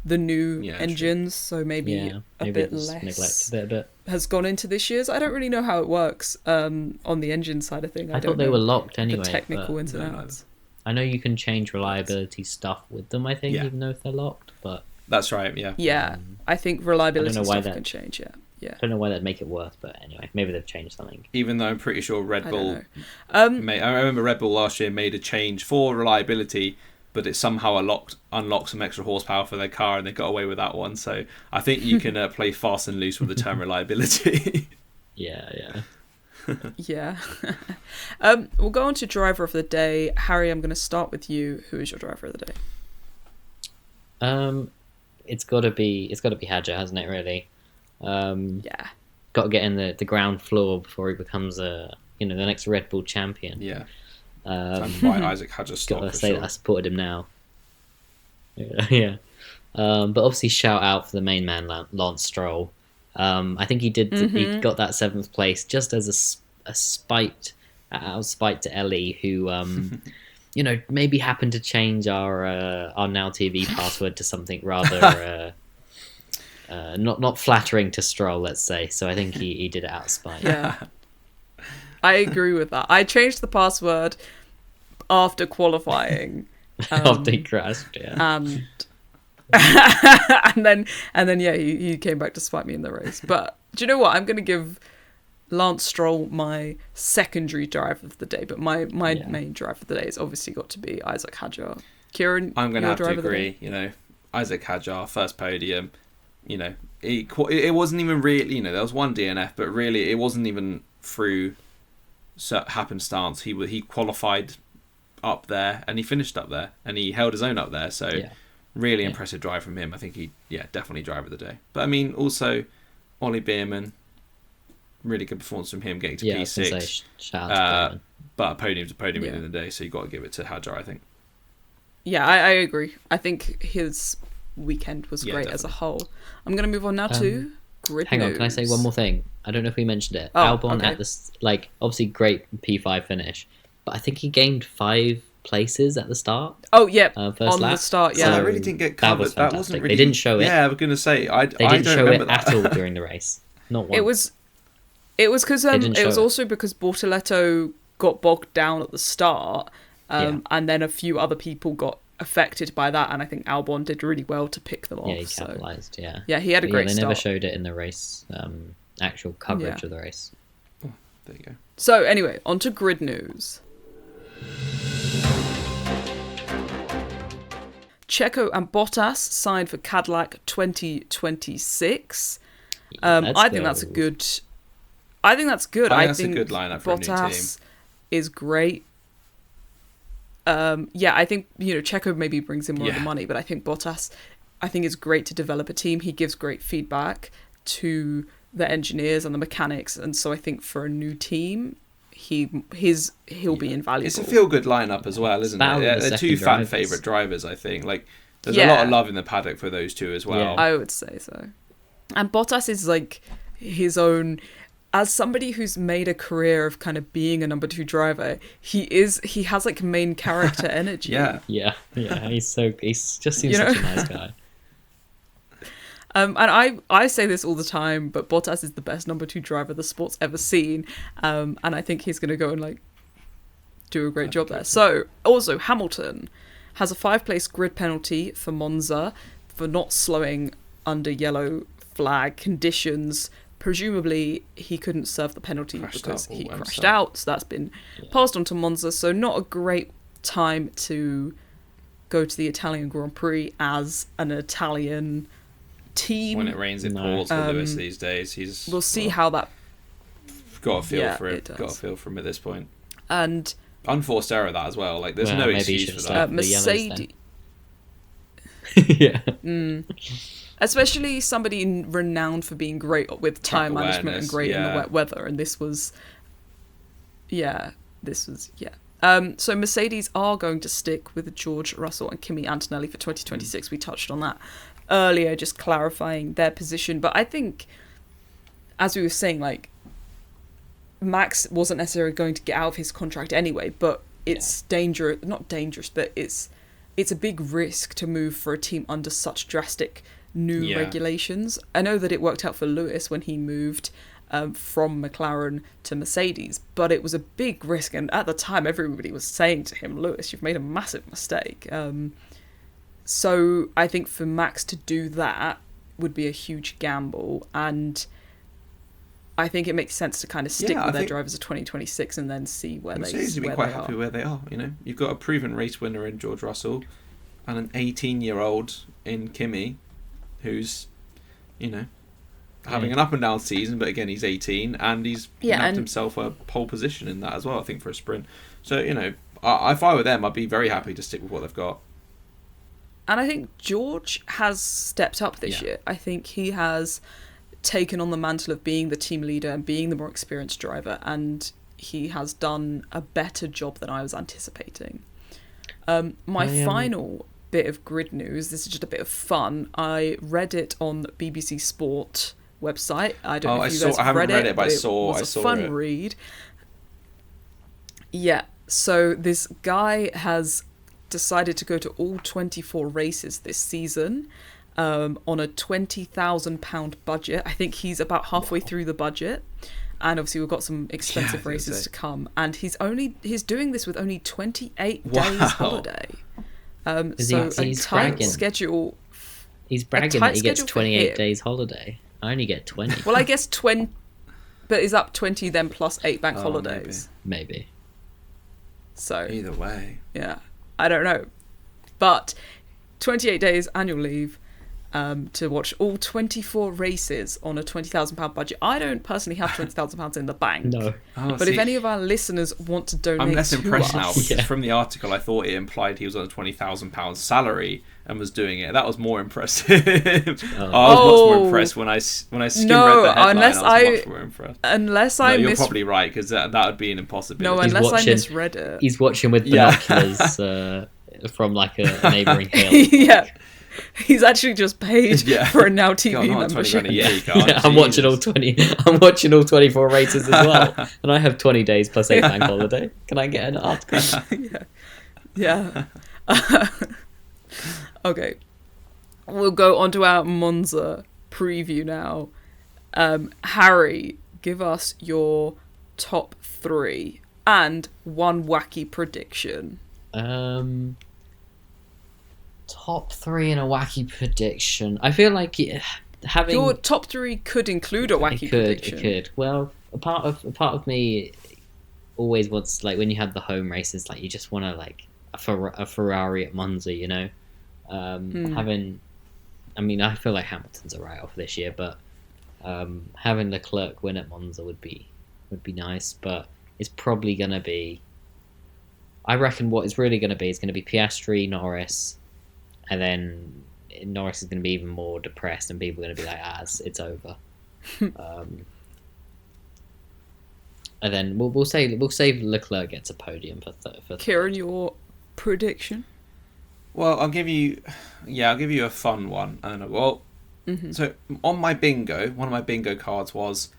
[SPEAKER 1] the new engines, so maybe a bit less
[SPEAKER 2] neglected it a bit.
[SPEAKER 1] Has gone into this year's. I don't really know how it works on the engine side of thing.
[SPEAKER 2] I thought they were locked anyway.
[SPEAKER 1] The technical ins and outs.
[SPEAKER 2] I know you can change reliability stuff with them, I think, even though if they're locked, but...
[SPEAKER 3] That's right, yeah.
[SPEAKER 1] Yeah, I think reliability stuff can change, yeah.
[SPEAKER 2] I don't know why that'd make it worse, but anyway, maybe they've changed something.
[SPEAKER 3] Even though I'm pretty sure Red Bull... I remember Red Bull last year made a change for reliability, but it somehow unlocked some extra horsepower for their car, and they got away with that one. So I think you can play fast and loose with the term reliability.
[SPEAKER 2] Yeah.
[SPEAKER 1] Yeah. We'll go on to driver of the day. Harry, I'm going to start with you. Who is your driver of the day?
[SPEAKER 2] It's got to be Hadjar, hasn't it? Really.
[SPEAKER 1] Yeah.
[SPEAKER 2] Got to get in the ground floor before he becomes the next Red Bull champion.
[SPEAKER 3] Yeah. Time to buy Isaac Hadjar stock.
[SPEAKER 2] Gotta say that I supported him now. Yeah. But obviously, shout out for the main man, Lance Stroll. I think he did. He got that 7th place just as a spite to Ellie, who maybe happened to change our Now TV password to something rather not flattering to Stroll, let's say. So I think he did it out of spite.
[SPEAKER 1] Yeah, I agree with that. I changed the password after qualifying.
[SPEAKER 2] After he crashed, yeah.
[SPEAKER 1] And then he came back to spite me in the race. But do you know what? I'm going to give Lance Stroll my secondary driver of the day, but my main driver of the day has obviously got to be Isaac Hadjar. Kieran,
[SPEAKER 3] I'm going to have to agree. Isaac Hadjar, first podium. It wasn't even really. There was one DNF, but really it wasn't even through happenstance. He qualified up there and he finished up there and he held his own up there. So. Yeah. Really impressive drive from him. I think definitely driver of the day. But I mean, also Ollie Beerman, really good performance from him, getting to P6.
[SPEAKER 2] Shout out to
[SPEAKER 3] but a podium's a podium at the end of the day, so you've got to give it to Hadjar, I think.
[SPEAKER 1] Yeah, I agree. I think his weekend was great as a whole. I'm going to move on now to grid
[SPEAKER 2] Hang on,
[SPEAKER 1] news.
[SPEAKER 2] can I say one more thing? I don't know if we mentioned it. Albon at this, obviously great P5 finish, but I think he gained 5 places at the start.
[SPEAKER 1] Oh yeah,
[SPEAKER 2] first
[SPEAKER 1] on
[SPEAKER 2] lap.
[SPEAKER 1] The start. Yeah,
[SPEAKER 3] so that really didn't get covered. That wasn't really.
[SPEAKER 2] They didn't show it.
[SPEAKER 3] Yeah, I was going to say
[SPEAKER 2] they didn't show it at all during the race. Not once.
[SPEAKER 1] It was because it was also because Bortoletto got bogged down at the start, and then a few other people got affected by that, and I think Albon did really well to pick them off.
[SPEAKER 2] Yeah, he capitalised.
[SPEAKER 1] Yeah, he had a great
[SPEAKER 2] start.
[SPEAKER 1] They
[SPEAKER 2] never showed it in the race, actual coverage of the race.
[SPEAKER 3] Oh, there you go.
[SPEAKER 1] So anyway, on to grid news. Checo and Bottas signed for Cadillac 2026. I think that's good. I think that's good.
[SPEAKER 3] I think that's a good lineup for
[SPEAKER 1] Bottas
[SPEAKER 3] a new team.
[SPEAKER 1] Is great. I think Checo maybe brings in more of the money, but I think Bottas, is great to develop a team. He gives great feedback to the engineers and the mechanics, and so I think for a new team, he'll be invaluable.
[SPEAKER 3] It's a feel-good lineup as well, isn't it? They're two fan favourite drivers, I think. There's a lot of love in the paddock for those two as well.
[SPEAKER 1] Yeah. I would say so. And Bottas is his own... As somebody who's made a career of kind of being a number 2 driver, he has main character energy.
[SPEAKER 3] Yeah.
[SPEAKER 2] He just seems such a nice guy.
[SPEAKER 1] And I say this all the time, but Bottas is the best number 2 driver the sport's ever seen. And I think he's going to go and do a great job there. So also Hamilton has a 5-place grid penalty for Monza for not slowing under yellow flag conditions presumably he couldn't serve the penalty
[SPEAKER 3] Crashed
[SPEAKER 1] because
[SPEAKER 3] out
[SPEAKER 1] he
[SPEAKER 3] all
[SPEAKER 1] crashed
[SPEAKER 3] himself.
[SPEAKER 1] out. So that's been passed on to Monza. So not a great time to go to the Italian Grand Prix as an Italian team.
[SPEAKER 3] When it rains, it
[SPEAKER 2] No.
[SPEAKER 3] pours for Lewis these days.
[SPEAKER 1] We'll see how that.
[SPEAKER 3] Got a feel
[SPEAKER 1] Yeah,
[SPEAKER 3] for
[SPEAKER 1] it
[SPEAKER 3] it.
[SPEAKER 1] does.
[SPEAKER 3] Got a feel for him at this point.
[SPEAKER 1] And
[SPEAKER 3] Unforced error that as well. Like there's
[SPEAKER 2] Well,
[SPEAKER 3] no
[SPEAKER 2] maybe he
[SPEAKER 3] excuse
[SPEAKER 2] should
[SPEAKER 3] for
[SPEAKER 2] start
[SPEAKER 3] that.
[SPEAKER 2] the yellows
[SPEAKER 1] Mercedes,
[SPEAKER 2] yeah.
[SPEAKER 1] especially somebody renowned for being great with
[SPEAKER 3] Track
[SPEAKER 1] time management and
[SPEAKER 3] awareness,
[SPEAKER 1] great in the
[SPEAKER 3] yeah.
[SPEAKER 1] wet weather, and this was. So Mercedes are going to stick with George Russell and Kimi Antonelli for 2026. We touched on that earlier, just clarifying their position. But I think, as we were saying, like, Max wasn't necessarily going to get out of his contract anyway, but it's not dangerous, but it's a big risk to move for a team under such drastic new regulations. I know that it worked out for Lewis when he moved from McLaren to Mercedes, but it was a big risk, and at the time everybody was saying to him, Lewis, you've made a massive mistake. So I think for Max to do that would be a huge gamble, and I think it makes sense to kind of stick with their drivers of 2026 and then see where
[SPEAKER 3] Mercedes would be quite happy where they are. You know, you've got a proven race winner in George Russell, and an 18-year-old in Kimi, who's, you know, having an up and down season, but again he's 18 and he's nabbed himself a pole position in that as well, I think, for a sprint. So, you know, if I were them, I'd be very happy to stick with what they've got.
[SPEAKER 1] And I think George has stepped up this year. I think he has taken on the mantle of being the team leader and being the more experienced driver, and he has done a better job than I was anticipating. My final bit of grid news, this is just a bit of fun. I read it on BBC Sport website. I don't know if you guys have read it, but it was a fun read. Yeah, so this guy has decided to go to all 24 races this season on a £20,000 budget. I think he's about halfway through the budget, and obviously we've got some expensive races to come, and he's doing this with only 28 days holiday. So a tight schedule.
[SPEAKER 2] He's bragging that he gets 28 days holiday. I only get 20.
[SPEAKER 1] Well, I guess 20, but is up 20 then plus 8 bank holidays.
[SPEAKER 2] Maybe.
[SPEAKER 1] So
[SPEAKER 3] either way,
[SPEAKER 1] yeah, I don't know, but 28 days annual leave to watch all 24 races on a £20,000 budget. I don't personally have £20,000 in the bank.
[SPEAKER 2] No.
[SPEAKER 1] But if any of our listeners want to donate,
[SPEAKER 3] I'm less impressed
[SPEAKER 1] to
[SPEAKER 3] now
[SPEAKER 1] us,
[SPEAKER 3] because from the article I thought it implied he was on a £20,000 salary and was doing it. That was more impressive. I was much more impressed when I skimmed read the headline. I was much more impressed.
[SPEAKER 1] You're
[SPEAKER 3] probably right, because that would be an impossibility.
[SPEAKER 1] No, unless I misread it.
[SPEAKER 2] He's watching with binoculars from like a neighbouring hill.
[SPEAKER 1] Yeah. He's actually just paid for a Now TV membership.
[SPEAKER 2] I'm watching all 20. I'm watching all 24 races as well, and I have 20 days plus 8 bank holiday. Can I get an article?
[SPEAKER 1] Yeah. Okay, we'll go on to our Monza preview now. Harry, give us your top 3 and one wacky prediction.
[SPEAKER 2] Top 3 and a wacky prediction. I feel like having
[SPEAKER 1] your top 3 could include a wacky prediction.
[SPEAKER 2] It could. Well, a part of me always wants, like, when you have the home races, like, you just want to, like, a Ferrari at Monza, you know. Having, I mean, I feel like Hamilton's a write-off this year, but having Leclerc win at Monza would be nice. But it's probably gonna be, I reckon, what it's really gonna be is gonna be Piastri, Norris. And then Norris is going to be even more depressed, and people are going to be like, it's over. And then we'll say Leclerc gets a podium for
[SPEAKER 1] Kieran, your prediction?
[SPEAKER 3] Well, I'll give you a fun one. I don't know. Well, so on my bingo, one of my bingo cards was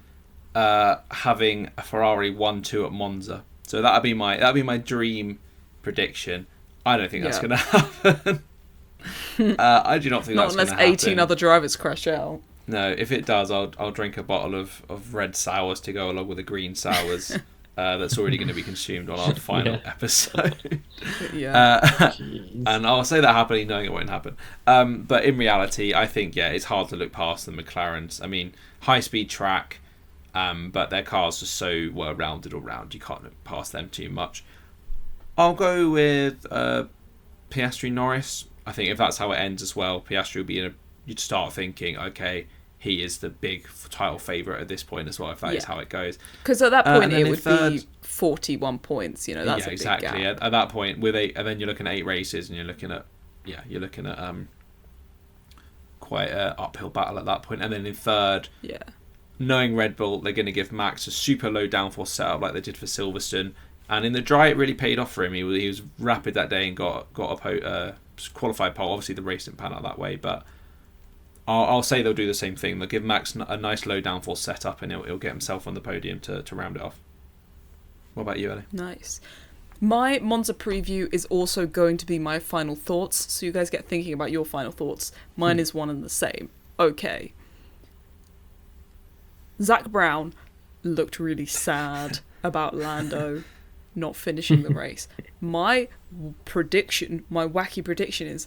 [SPEAKER 3] having a Ferrari 1-2 at Monza. So that'd be my dream prediction. I don't think that's going to happen. I do not think that's going to happen.
[SPEAKER 1] Not unless 18 other drivers crash out.
[SPEAKER 3] No, if it does, I'll drink a bottle of red sours to go along with the green sours that's already going to be consumed on our final episode. And I'll say that happily, knowing it won't happen. But in reality, I think it's hard to look past the McLarens. I mean, high speed track, but their cars are so well rounded all round. You can't look past them too much. I'll go with Piastri Norris. I think if that's how it ends as well, Piastri will be you'd start thinking, okay, he is the big title favourite at this point as well, if that is how it goes.
[SPEAKER 1] Because at that point it would be 41 points, that's a
[SPEAKER 3] exactly.
[SPEAKER 1] big gap.
[SPEAKER 3] At that point, and then you're looking at 8 races, and you're looking at quite an uphill battle at that point. And then in third, knowing Red Bull, they're going to give Max a super low downforce setup like they did for Silverstone. And in the dry, it really paid off for him. He was rapid that day and got a qualified pole. Obviously, the race didn't pan out that way, but I'll say they'll do the same thing. They'll give Max a nice low downforce setup, and he'll get himself on the podium to round it off. What about you, Ellie?
[SPEAKER 1] Nice. My Monza preview is also going to be my final thoughts, so you guys get thinking about your final thoughts. Mine is one and the same. Okay. Zach Brown looked really sad about Lando not finishing the race. My wacky prediction is,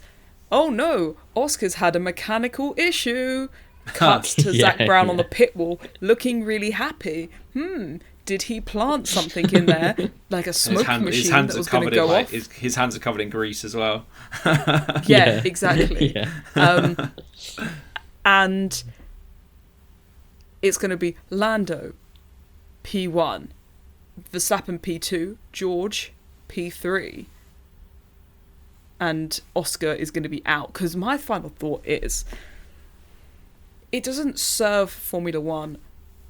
[SPEAKER 1] oh no, Oscar's had a mechanical issue. Cuts to Zach Brown on the pit wall, looking really happy. Did he plant something in there, like a smoke machine that was going to go off?
[SPEAKER 3] His hands are covered in grease as well.
[SPEAKER 1] Exactly. And it's going to be Lando, P1, Verstappen P2, George P3, and Oscar is going to be out. Because my final thought is, it doesn't serve Formula One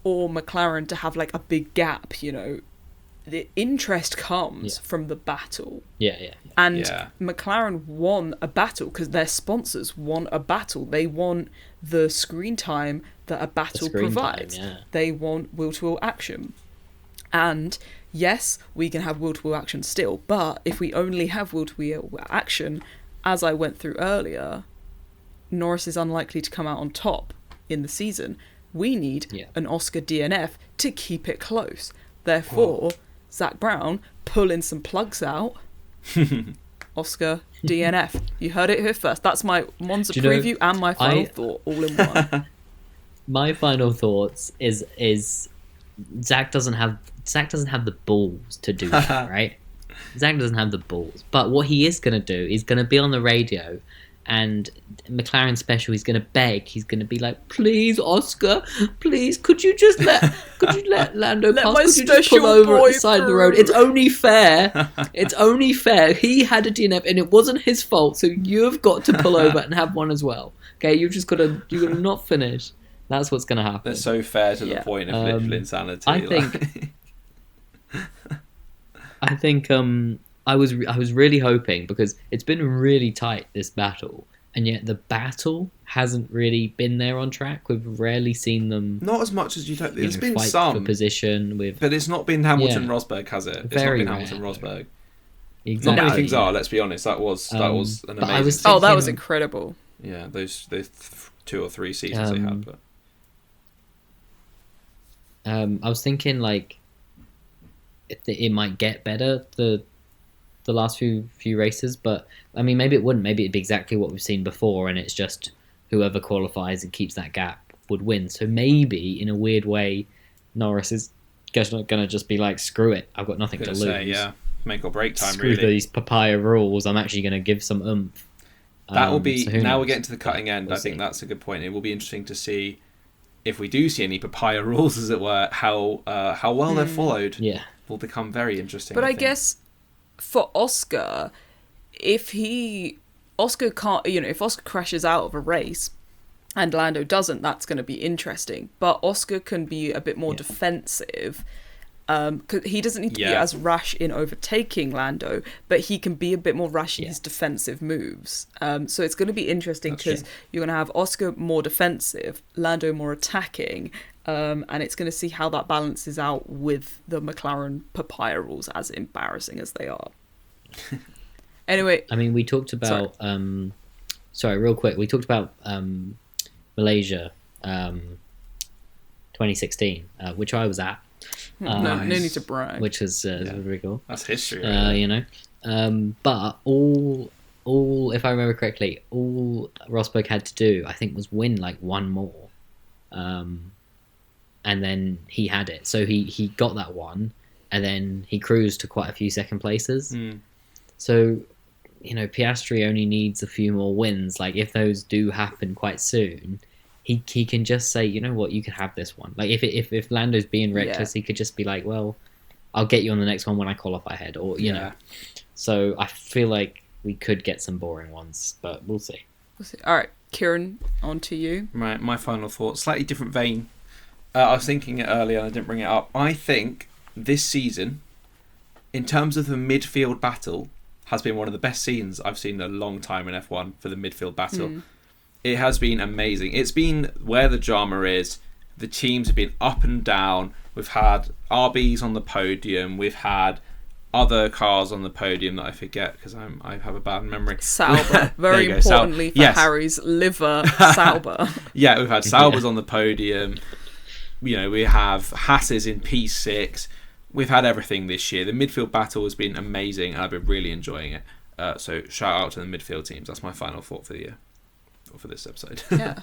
[SPEAKER 1] or McLaren to have like a big gap, The interest comes from the battle. And McLaren won a battle because their sponsors won a battle. They want the screen time that a battle provides. They want wheel-to-wheel action. And yes, we can have wheel-to-wheel action still, but if we only have wheel-to-wheel action, as I went through earlier, Norris is unlikely to come out on top in the season. We need an Oscar DNF to keep it close. Therefore, Zach Brown pulling some plugs out. Oscar DNF. You heard it here first. That's my Monza preview and my final thought all in one.
[SPEAKER 2] My final thoughts is Zach doesn't have the balls to do that, right? Zach doesn't have the balls. But what he is going to do, he's going to be on the radio, and McLaren special, he's going to beg. He's going to be like, please, Oscar, please, could you let Lando pass? Could you just pull over at the side of the road? It's only fair. It's only fair. He had a DNF and it wasn't his fault, so you've got to pull over and have one as well. Okay, you've got to not finish. That's what's going to happen.
[SPEAKER 3] That's so fair to the point of literal insanity.
[SPEAKER 2] I think I was really hoping, because it's been really tight, this battle, and yet the battle hasn't really been there on track. We've rarely seen them.
[SPEAKER 3] Not as much as you'd hope. There's been some
[SPEAKER 2] for position but
[SPEAKER 3] it's not been Hamilton Rosberg, has it? It's not been Hamilton Rosberg.
[SPEAKER 2] Exactly.
[SPEAKER 3] Not many things are. Let's be honest. That was an amazing.
[SPEAKER 1] That was incredible.
[SPEAKER 3] Yeah, those 2 or 3 seasons they had. But
[SPEAKER 2] I was thinking like it might get better the last few races, but I mean, maybe it wouldn't. Maybe it'd be exactly what we've seen before, and it's just whoever qualifies and keeps that gap would win. So maybe in a weird way, Norris is going to just be like, screw it, I've got nothing to lose.
[SPEAKER 3] Make or break time.
[SPEAKER 2] Screw these papaya rules. I'm actually going to give some oomph.
[SPEAKER 3] That will be. So now we're getting to the cutting end. I think that's a good point. It will be interesting to see if we do see any papaya rules, as it were, how well they're followed. Will become very interesting.
[SPEAKER 1] But I guess for Oscar, if Oscar crashes out of a race and Lando doesn't, that's going to be interesting. But Oscar can be a bit more defensive. 'Cause he doesn't need to be as rash in overtaking Lando, but he can be a bit more rash in his defensive moves. So it's going to be interesting because you're going to have Oscar more defensive, Lando more attacking, and it's going to see how that balances out with the McLaren papaya rules, as embarrassing as they are. Anyway,
[SPEAKER 2] I mean, we talked about real quick. We talked about Malaysia 2016, which I was at.
[SPEAKER 1] No need to brag.
[SPEAKER 2] Which is really cool.
[SPEAKER 3] That's history. Right?
[SPEAKER 2] You know, but all if I remember correctly, all Rosberg had to do, I think, was win like one more, and then he had it. So he got that one, and then he cruised to quite a few second places. So, you know, Piastri only needs a few more wins. Like, if those do happen quite soon, he can just say, you know what, you can have this one. Like, if Lando's being reckless, he could just be like, well, I'll get you on the next one when I qualify ahead, or you know. So I feel like we could get some boring ones, but we'll see.
[SPEAKER 1] All right, Kieran, on to you.
[SPEAKER 3] My final thought, slightly different vein. I was thinking it earlier and I didn't bring it up. I think this season, in terms of the midfield battle, has been one of the best scenes I've seen in a long time in F1 for the midfield battle. It has been amazing. It's been where the drama is. The teams have been up and down. We've had RBs on the podium. We've had other cars on the podium that I forget because I have a bad memory.
[SPEAKER 1] Sauber, very importantly for Harry's liver, Sauber.
[SPEAKER 3] Yeah, we've had Saubers on the podium. You know, we have Hasses in P6. We've had everything this year. The midfield battle has been amazing, and I've been really enjoying it. So shout out to the midfield teams. That's my final thought for the year, or for this episode.
[SPEAKER 1] Yeah.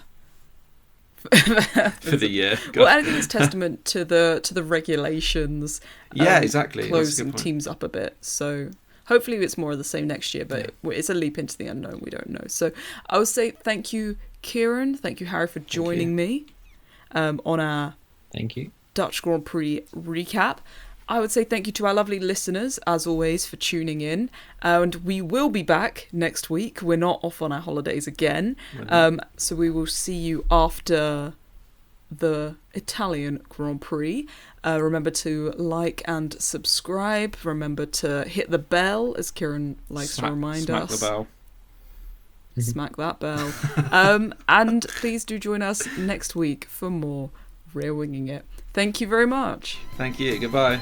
[SPEAKER 3] For the year.
[SPEAKER 1] Well, I think it's testament to the regulations.
[SPEAKER 3] Exactly.
[SPEAKER 1] Closing teams up a bit. So hopefully it's more of the same next year, but it's a leap into the unknown. We don't know. So I would say thank you, Kieran. Thank you, Harry, for joining me on our Dutch Grand Prix recap. I would say thank you to our lovely listeners, as always, for tuning in. And we will be back next week. We're not off on our holidays again. So we will see you after the Italian Grand Prix. Remember to like and subscribe. Remember to hit the bell, as Kieran likes to remind us.
[SPEAKER 3] Smack the bell.
[SPEAKER 1] Smack that bell. And please do join us next week for more Rear Winging It. Thank you very much.
[SPEAKER 3] Thank you. Goodbye.